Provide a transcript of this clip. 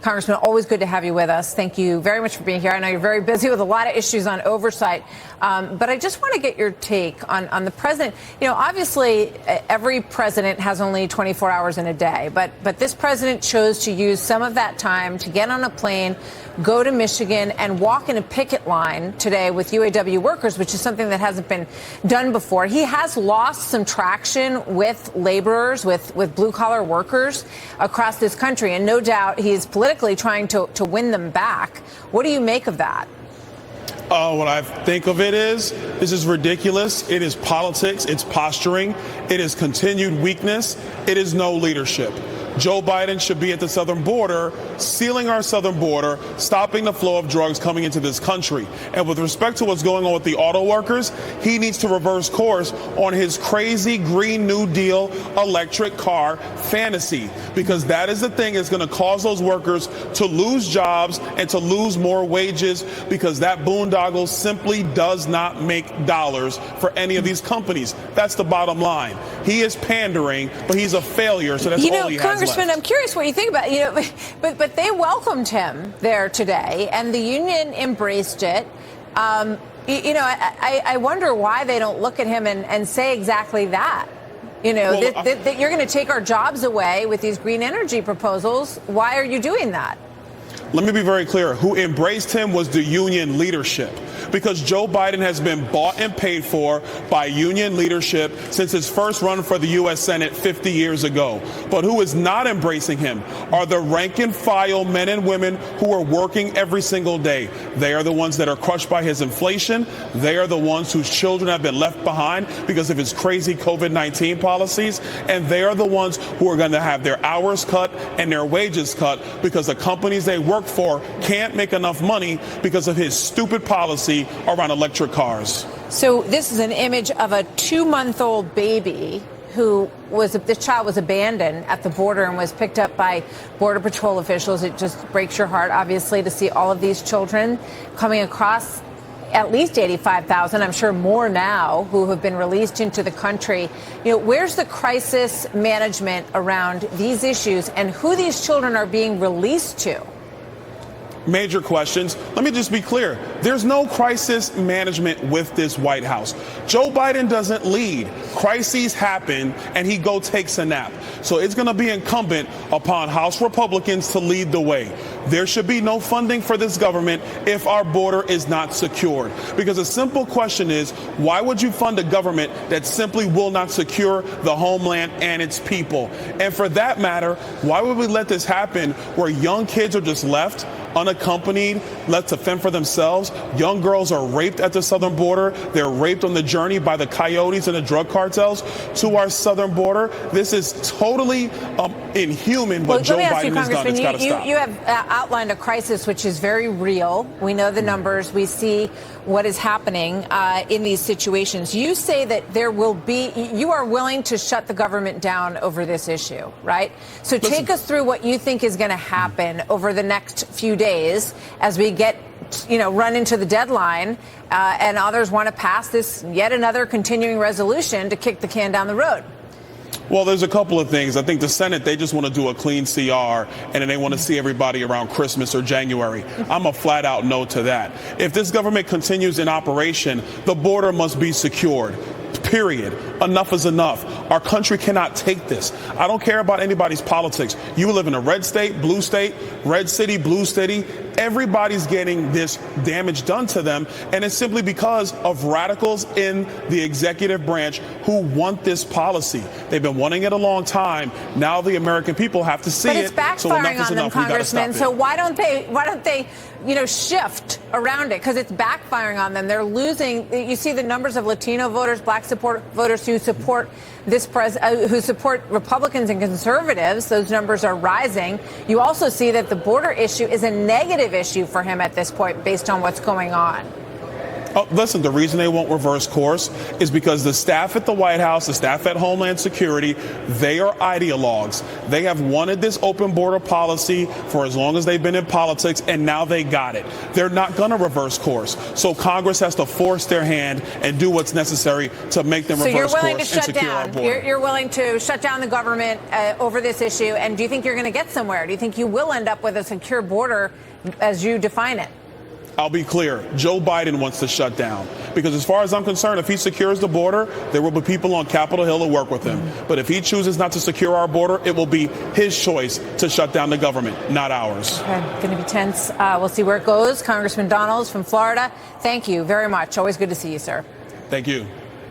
Congressman, always good to have you with us. Thank you very much for being here. I know you're very busy with a lot of issues on oversight, but I just want to get your take on the president. You know, obviously, every president has only 24 hours in a day, but this president chose to use some of that time to get on a plane, go to Michigan, and walk in a picket line today with UAW workers, which is something that hasn't been done before. He has lost some traction with laborers, with blue-collar workers across this country, and no doubt he's politically trying to win them back. What do you make of that? What I think of it is, this is ridiculous. It is politics. It's posturing. It is continued weakness. It is no leadership. Joe Biden should be at the southern border, sealing our southern border, stopping the flow of drugs coming into this country. And with respect to what's going on with the auto workers, he needs to reverse course on his crazy Green New Deal electric car fantasy, because that is the thing that's going to cause those workers to lose jobs and to lose more wages, because that boondoggle simply does not make dollars for any of these companies. That's the bottom line. He is pandering, but he's a failure, so that's all he has. Congressman, I'm curious what you think about it. But they welcomed him there today, and the union embraced it. I wonder why they don't look at him and say exactly that. That you're going to take our jobs away with these green energy proposals. Why are you doing that? Let me be very clear. Who embraced him was the union leadership, because Joe Biden has been bought and paid for by union leadership since his first run for the U.S. Senate 50 years ago. But who is not embracing him are the rank and file men and women who are working every single day. They are the ones that are crushed by his inflation. They are the ones whose children have been left behind because of his crazy COVID-19 policies. And they are the ones who are going to have their hours cut and their wages cut because the companies they work for can't make enough money because of his stupid policy around electric cars. So this is an image of a 2-month-old baby this child was abandoned at the border and was picked up by Border Patrol officials. It just breaks your heart, obviously, to see all of these children coming across. At least 85,000, I'm sure more now, who have been released into the country. Where's the crisis management around these issues and who these children are being released to? Major questions. Let me just be clear. There's no crisis management with this White House. Joe Biden doesn't lead. Crises happen and he takes a nap. So it's going to be incumbent upon House Republicans to lead the way. There should be no funding for this government if our border is not secured. Because a simple question is, why would you fund a government that simply will not secure the homeland and its people? And for that matter, why would we let this happen where young kids are just left unaccompanied, left to fend for themselves? Young girls are raped at the southern border. They're raped on the journey by the coyotes and the drug cartels to our southern border. This is totally inhuman what Joe Biden has done. It's got to stop. You have outlined a crisis which is very real. We know the numbers. We see what is happening in these situations. You say that you are willing to shut the government down over this issue, right? So take us through what you think is going to happen over the next few days as we run into the deadline and others want to pass this yet another continuing resolution to kick the can down the road. Well, there's a couple of things. I think the Senate, they just want to do a clean CR, and then they want to see everybody around Christmas or January. I'm a flat out no to that. If this government continues in operation, the border must be secured. Period. Enough is enough. Our country cannot take this. I don't care about anybody's politics. You live in a red state, blue state, red city, blue city. Everybody's getting this damage done to them, and it's simply because of radicals in the executive branch who want this policy. They've been wanting it a long time. Now the American people have to see it. But it's backfiring on them, Congressman. So why don't they shift around it? Because it's backfiring on them. They're losing. You see the numbers of Latino voters, black voters who support who support Republicans and conservatives. Those numbers are rising. You also see that the border issue is a negative issue for him at this point based on what's going on. Oh, listen, the reason they won't reverse course is because the staff at the White House, the staff at Homeland Security, they are ideologues. They have wanted this open border policy for as long as they've been in politics, and now they got it. They're not going to reverse course. So Congress has to force their hand and do what's necessary to make them reverse course and secure our border. You're willing to shut down the government over this issue, and do you think you're going to get somewhere? Do you think you will end up with a secure border as you define it? I'll be clear. Joe Biden wants to shut down because as far as I'm concerned, if he secures the border, there will be people on Capitol Hill to work with him. But if he chooses not to secure our border, it will be his choice to shut down the government, not ours. Okay, going to be tense. We'll see where it goes. Congressman Donalds from Florida, thank you very much. Always good to see you, sir. Thank you.